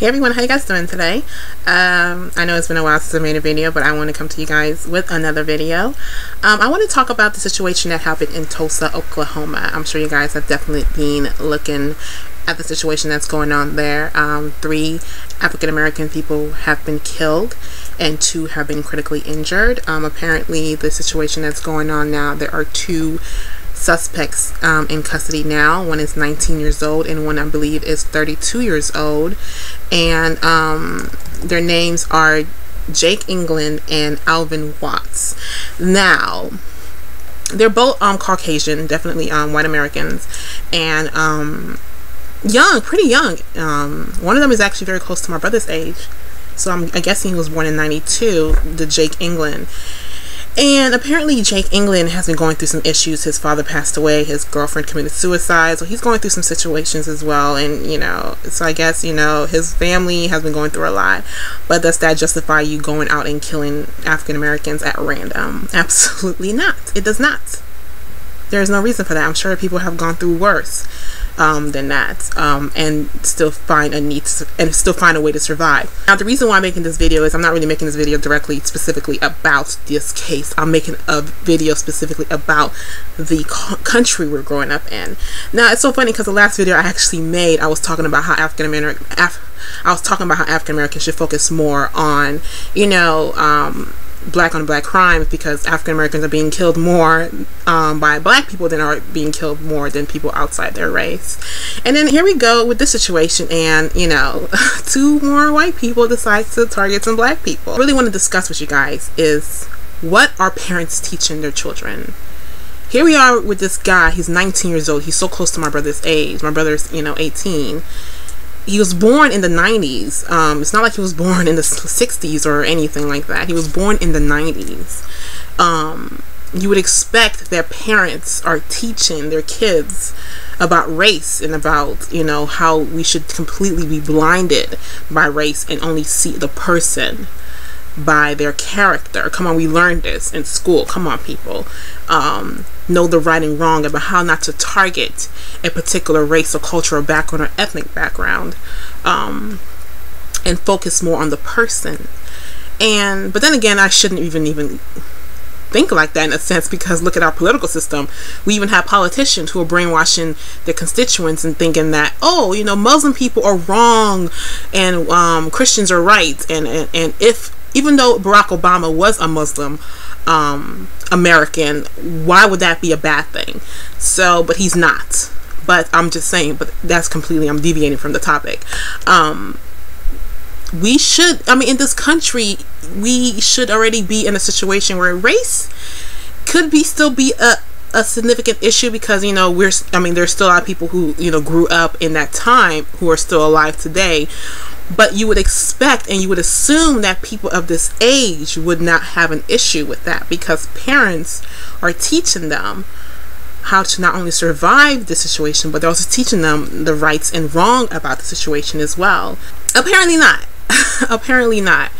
Hey everyone, how you guys doing today? I know it's been a while since I made a video, but I want to come to you guys with another video. I want to talk about the situation that happened in Tulsa, Oklahoma. I'm sure you guys have definitely been looking at the situation that's going on there. 3 African American people have been killed and 2 have been critically injured. Apparently the situation that's going on now, there are 2 suspects in custody now. One is 19 years old and one I believe is 32 years old, and their names are Jake England and Alvin Watts. Now they're both Caucasian, definitely white Americans, and young, pretty young. One of them is actually very close to my brother's age, so I'm guessing he was born in 92, the Jake England. And apparently Jake England has been going through some issues. His father passed away, his girlfriend committed suicide, so he's going through some situations as well. And so I guess his family has been going through a lot. But does that justify you going out and killing African Americans at random? Absolutely not. It does not. There is no reason for that. I'm sure people have gone through worse than that, and still find a way to survive. Now, the reason why I'm making this video is I'm not really making this video directly, specifically about this case. I'm making a video specifically about the country we're growing up in. Now, it's so funny because the last video I actually made, I was talking about how African Americans should focus more on, black on black crimes, because African Americans are being killed more by black people than are being killed more than people outside their race. And then here we go with this situation, and 2 more white people decide to target some black people. What I really want to discuss with you guys is, what are parents teaching their children? Here we are with this guy. He's 19 years old. He's so close to my brother's age. My brother's 18. He was born in the 90s. It's not like he was born in the 60s or anything like that. He was born in the 90s. You would expect that parents are teaching their kids about race and about, how we should completely be blinded by race and only see the person by their character. Come on, we learned this in school. Come on, people. Know the right and wrong about how not to target a particular race or cultural background or ethnic background, and focus more on the person. But then again, I shouldn't even think like that in a sense, because look at our political system. We even have politicians who are brainwashing their constituents and thinking that, Muslim people are wrong and Christians are right, and even though Barack Obama was a Muslim American, why would that be a bad thing? So, but he's not. But I'm just saying, but that's completely, I'm deviating from the topic. We should, in this country, we should already be in a situation where race could still be a significant issue, because there's still a lot of people who grew up in that time who are still alive today. But you would expect and you would assume that people of this age would not have an issue with that, because parents are teaching them how to not only survive the situation, but they're also teaching them the rights and wrong about the situation as well. Apparently not. Apparently not.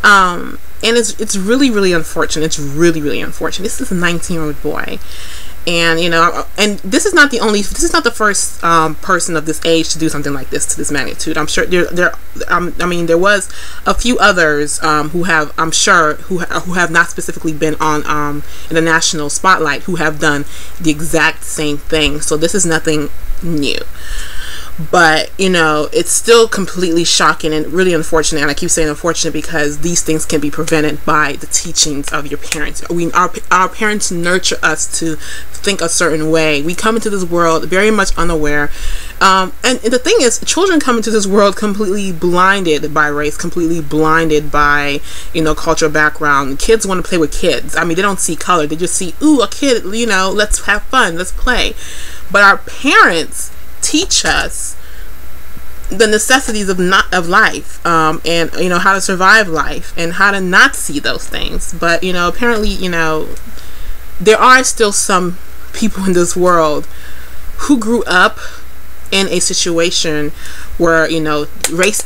And it's really, really unfortunate. It's really, really unfortunate. This is a 19-year-old boy. And and this is not the first person of this age to do something like this, to this magnitude. I'm sure there was a few others who have, I'm sure, who have not specifically been on in the national spotlight, who have done the exact same thing. So this is nothing new. But it's still completely shocking and really unfortunate. And I keep saying unfortunate because these things can be prevented by the teachings of your parents. Our parents nurture us to think a certain way. We come into this world very much unaware, and the thing is, children come into this world completely blinded by race, completely blinded by cultural background. Kids want to play with kids. They don't see color. They just see, ooh, a kid, let's have fun, let's play. But our parents teach us the necessities of life, and how to survive life and how to not see those things. But apparently there are still some people in this world who grew up in a situation where race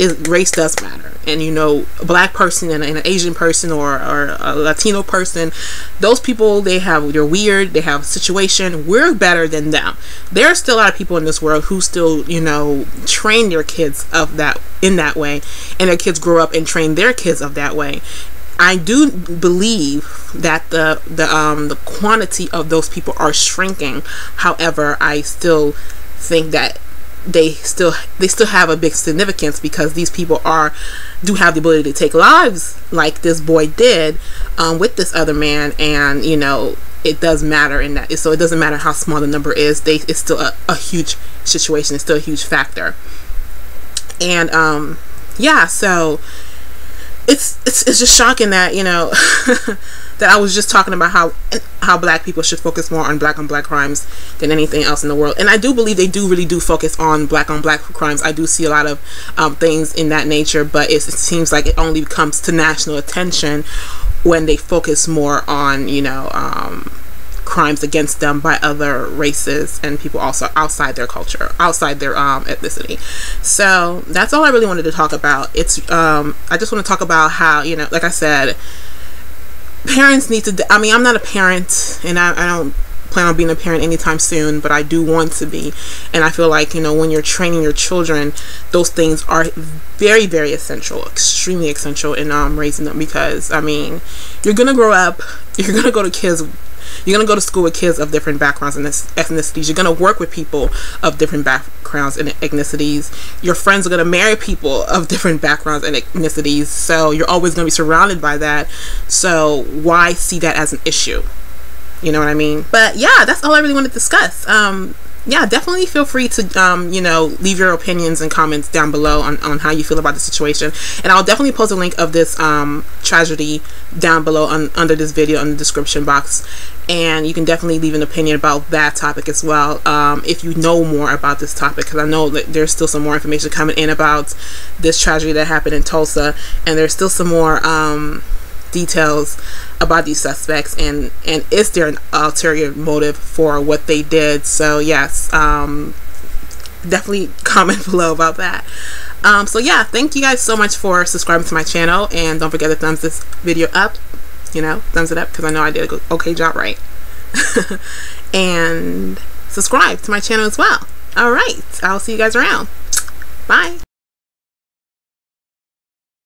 does matter. and you know, a black person and an Asian person or a Latino person, those people, they're weird, they have a situation, we're better than them. There are still a lot of people in this world who still, you know, train their kids in that way, and their kids grow up and train their kids of that way. I do believe that the quantity of those people are shrinking. However, I still think that they still have a big significance, because these people do have the ability to take lives like this boy did with this other man, and you know, it does matter in that. So it doesn't matter how small the number is, it's still a huge situation, it's still a huge factor. And yeah, so it's just shocking that, you know, that I was just talking about how black people should focus more on black crimes than anything else in the world. And I do believe they really do focus on black crimes. I do see a lot of things in that nature, but it seems like it only comes to national attention when they focus more on, you know, crimes against them by other races and people also outside their culture, outside their ethnicity. So that's all I really wanted to talk about. It's I just want to talk about how, you know, like I said, parents need to, I mean, I'm not a parent, and I don't plan on being a parent anytime soon, but I do want to be. And I feel like, you know, when you're training your children, those things are very, very essential, extremely essential in raising them, because I mean, you're gonna grow up, you're gonna go to school with kids of different backgrounds and ethnicities. You're going to work with people of different backgrounds and ethnicities. Your friends are going to marry people of different backgrounds and ethnicities. So you're always going to be surrounded by that. So why see that as an issue? You know what I mean? But yeah, that's all I really want to discuss. Yeah, definitely feel free to, you know, leave your opinions and comments down below on how you feel about the situation. And I'll definitely post a link of this tragedy down below under this video in the description box. And you can definitely leave an opinion about that topic as well, if you know more about this topic, because I know that there's still some more information coming in about this tragedy that happened in Tulsa, and there's still some more details about these suspects, and is there an ulterior motive for what they did. So yes, definitely comment below about that. So yeah, thank you guys so much for subscribing to my channel, and don't forget to thumbs this video up, you know, thumbs it up, because I know I did a okay job, right? And subscribe to my channel as well. All right, I'll see you guys around. Bye.